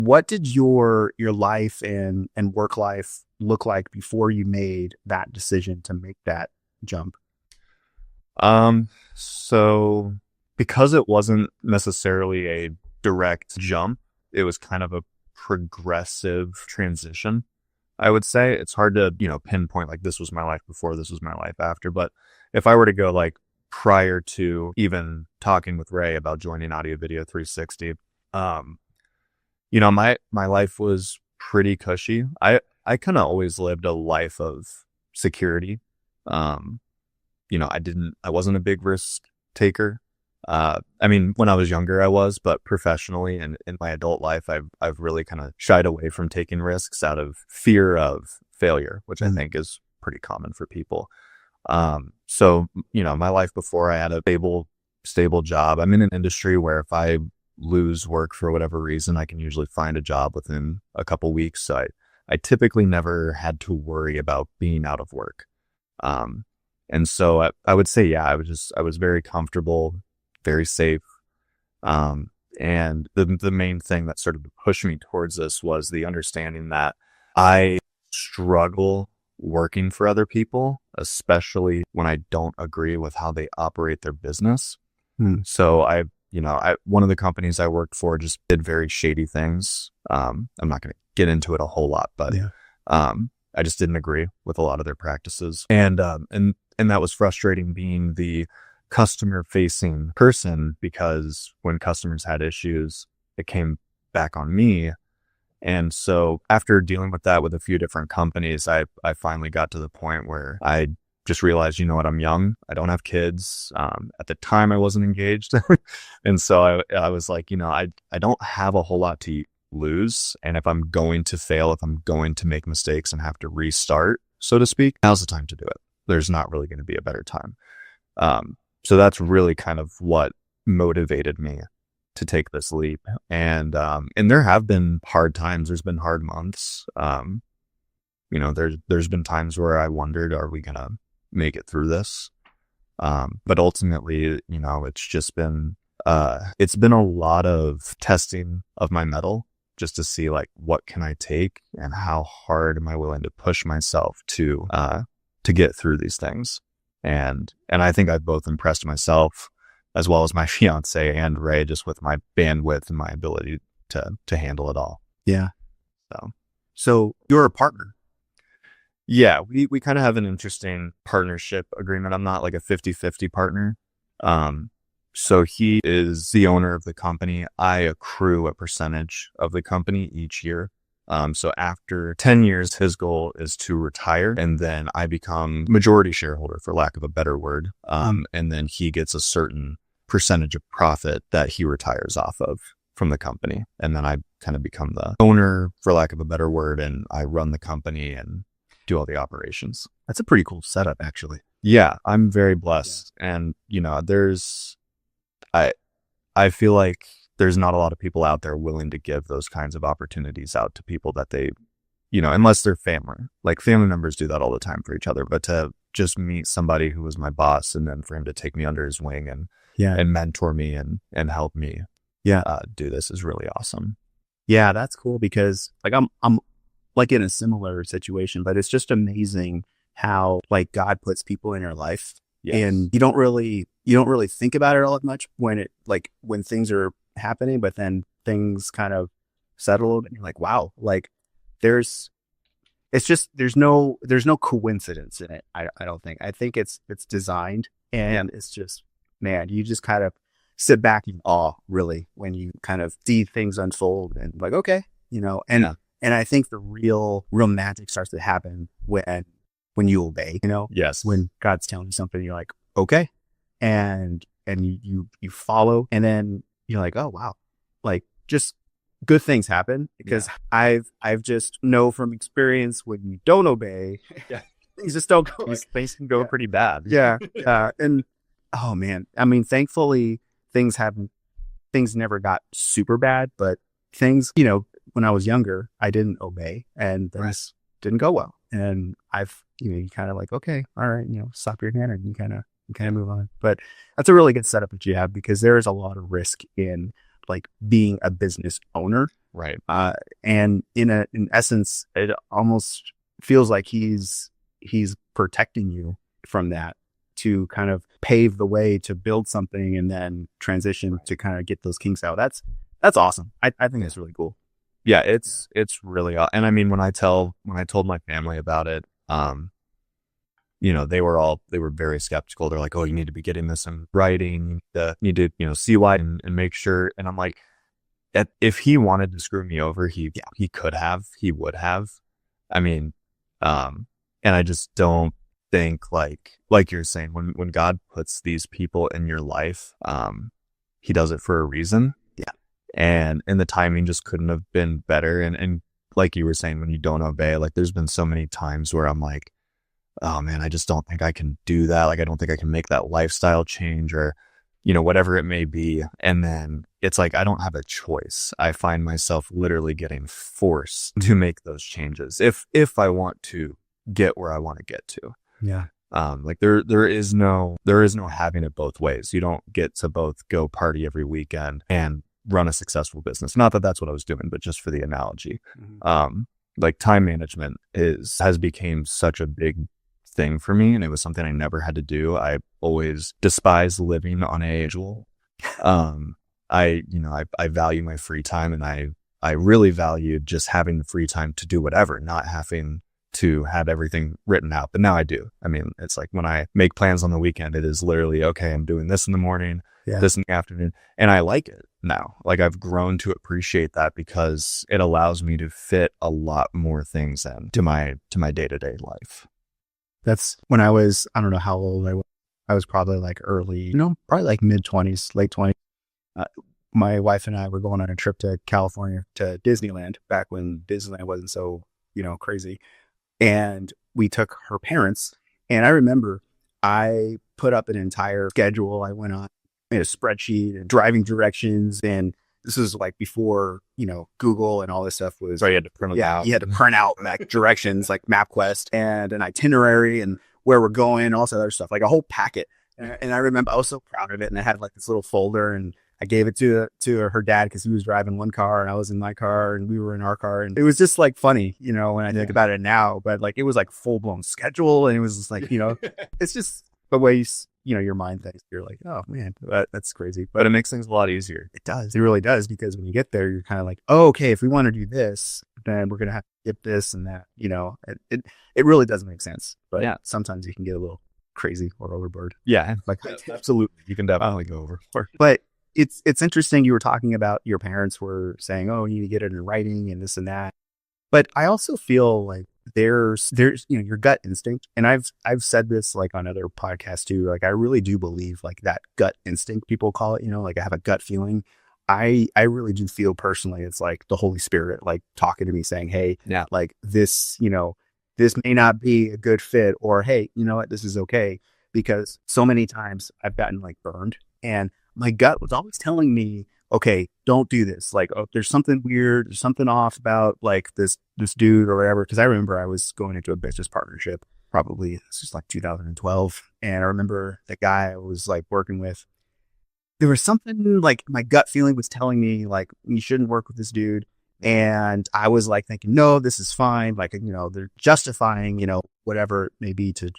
What did your life and work life look like before you made that decision to make that jump? So because it wasn't necessarily a direct jump, it was kind of a progressive transition. I would say it's hard to, pinpoint like this was my life before, this was my life after. But if I were to go like prior to even talking with Ray about joining Audio Video 360, um, my life was pretty cushy. I kind of always lived a life of security. Um, I wasn't a big risk taker. I mean, when I was younger, I was, but professionally and in my adult life, I've really kind of shied away from taking risks out of fear of failure, which I think is pretty common for people. So, my life before I had a stable job. I'm in an industry where if I lose work for whatever reason, I can usually find a job within a couple weeks. So I typically never had to worry about being out of work. Um, and so I would say, yeah, I was very comfortable, very safe. And the main thing that sort of pushed me towards this was the understanding that I struggle working for other people, especially when I don't agree with how they operate their business. So one of the companies I worked for just did very shady things. I'm not going to get into it a whole lot, but Yeah. I just didn't agree with a lot of their practices. And that was frustrating being the customer facing person, because when customers had issues, it came back on me. And so after dealing with that with a few different companies, I finally got to the point where I just realized, I'm young. I don't have kids. At the time I wasn't engaged. And so I was like, I don't have a whole lot to lose. And if I'm going to fail, if I'm going to make mistakes and have to restart, so to speak, now's the time to do it. There's not really going to be a better time. So that's really kind of what motivated me to take this leap. And there have been hard times. There's been hard months. There's been times where I wondered, are we going to make it through this? But ultimately, it's been a lot of testing of my mettle just to see like, what can I take and how hard am I willing to push myself to get through these things. And I think I've both impressed myself as well as my fiance and Ray, just with my bandwidth and my ability to handle it all. Yeah. So you're a partner. Yeah, we kind of have an interesting partnership agreement. I'm not like a 50-50 partner. So he is the owner of the company. I accrue a percentage of the company each year. So after 10 years, his goal is to retire, and then I become majority shareholder, for lack of a better word. And then he gets a certain percentage of profit that he retires off of from the company. And then I kind of become the owner, for lack of a better word, and I run the company and do all the operations. That's a pretty cool setup, actually. Yeah, I'm very blessed. Yeah. And, I feel like there's not a lot of people out there willing to give those kinds of opportunities out to people that they, unless they're family. Like family members do that all the time for each other, but to just meet somebody who was my boss and then for him to take me under his wing and mentor me and help me do this is really awesome. Yeah, that's cool, because like I'm like in a similar situation, but it's just amazing how like God puts people in your life. Yes. And you don't really think about it all that much when things are happening, but then things kind of settle and you're like, wow, like there's no coincidence in it. I don't think. I think it's designed, and it's just, man, you just kind of sit back in awe, really, when you kind of see things unfold and like, okay, and I think the real magic starts to happen when you obey, Yes. When God's telling you something, you're like, okay. And you follow, and then you're like, oh, wow. Like just good things happen, because I've just know from experience, when you don't obey, things just don't go. Things can go pretty bad. Yeah. And oh man, I mean, thankfully things never got super bad, but things, when I was younger, I didn't obey, and things didn't go well. And you kind of like, okay, all right, stop your hand and you kind of move on. But that's a really good setup that you have, because there is a lot of risk in like being a business owner. Right. And in essence, it almost feels like he's protecting you from that, to kind of pave the way to build something and then transition to kind of get those kinks out. That's awesome. I think that's really cool. Yeah, it's really, and I mean, when I told my family about it, they were very skeptical. They're like, "Oh, you need to be getting this in writing. You need to, see why and make sure." And I'm like, if he wanted to screw me over, he he would have. I mean, and I just don't think like you're saying, when God puts these people in your life, he does it for a reason. Yeah. And the timing just couldn't have been better. And like you were saying, when you don't obey, like there's been so many times where I'm like, oh man, I just don't think I can do that. Like, I don't think I can make that lifestyle change, or, whatever it may be. And then it's like, I don't have a choice. I find myself literally getting forced to make those changes if I want to get where I want to get to. Yeah. Like there is no having it both ways. You don't get to both go party every weekend and run a successful business. Not that that's what I was doing, but just for the analogy. Mm-hmm. Like time management has become such a big thing for me, and it was something I never had to do. I always despised living on a schedule. I value my free time, and I really valued just having the free time to do whatever, not having to have everything written out. But now I do. I mean, it's like when I make plans on the weekend, it is literally, okay, I'm doing this in the morning, this in the afternoon. And I like it now. Like, I've grown to appreciate that, because it allows me to fit a lot more things into my day-to-day life. That's when I don't know how old I was. I was probably like early, probably like mid-20s, late 20s. My wife and I were going on a trip to California, to Disneyland, back when Disneyland wasn't so, crazy. And we took her parents. And I remember I put up an entire schedule. I went on, made a spreadsheet and driving directions. And this is like before, Google and all this stuff was. So you had to print it out. You had to print out directions like MapQuest and an itinerary and where we're going, all this other stuff, like a whole packet. And I remember I was so proud of it. And I had like this little folder, and I gave it to her dad, because he was driving one car and I was in my car and we were in our car. And it was just like funny, when I think about it now, but like it was like full blown schedule. And it was just like, it's just the way, your mind thinks. You're like, oh man, that's crazy. But it makes things a lot easier. It does. It really does. Because when you get there, you're kind of like, oh, okay, if we want to do this, then we're going to have to skip this and that, it really does make sense. But yeah, sometimes you can get a little crazy or overboard. Yeah, like absolutely. You can definitely go over. But it's interesting. You were talking about your parents were saying, oh, you need to get it in writing and this and that. But I also feel like there's your gut instinct. And I've said this like on other podcasts too. Like, I really do believe like that gut instinct, people call it, like I have a gut feeling. I really do feel personally, it's like the Holy Spirit, like talking to me saying, hey, like this, this may not be a good fit, or, hey, you know what, this is okay. Because so many times I've gotten like burned, and my gut was always telling me, okay, don't do this. Like, oh, there's something weird, there's something off about like this dude or whatever. Because I remember I was going into a business partnership, probably this was like 2012, and I remember the guy I was like working with. There was something like my gut feeling was telling me like, you shouldn't work with this dude. And I was like thinking, no, this is fine. Like, they're justifying, whatever it may be to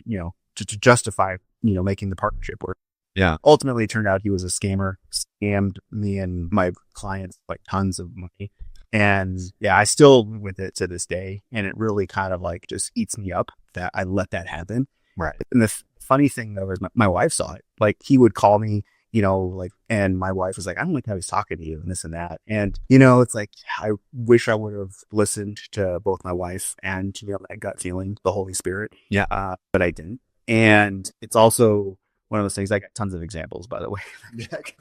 justify, making the partnership work. Yeah. Ultimately, it turned out he was a scammer, scammed me and my clients like tons of money. And yeah, I still live with it to this day. And it really kind of like just eats me up that I let that happen. Right. And the funny thing though is my wife saw it. Like, he would call me, and my wife was like, I don't like how he's talking to you and this and that. And, it's like, I wish I would have listened to both my wife and, that gut feeling, the Holy Spirit. Yeah. But I didn't. And it's also one of those things. I got tons of examples, by the way.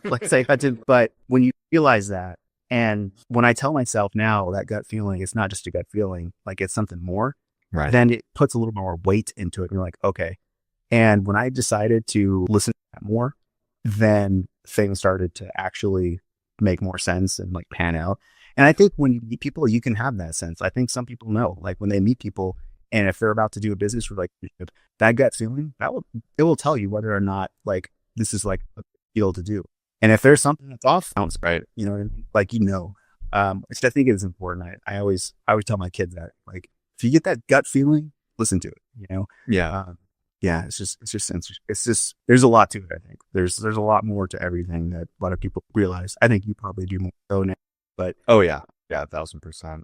Like, say I did, but when you realize that, and when I tell myself now that gut feeling, it's not just a gut feeling, like it's something more, right? Then it puts a little more weight into it. And you're like, okay. And when I decided to listen to that more, then things started to actually make more sense and like pan out. And I think when you meet people, you can have that sense. I think some people know, like when they meet people, and if they're about to do a business relationship, that gut feeling, it will tell you whether or not like this is like a deal to do. And if there's something that's off, bounce, Right. you know, like, which I think is important. I always tell my kids that, like, if you get that gut feeling, listen to it. Yeah. Um, yeah, there's a lot to it. I think there's a lot more to everything that a lot of people realize. I think you probably do more so now, but Oh yeah. Yeah. 1,000%.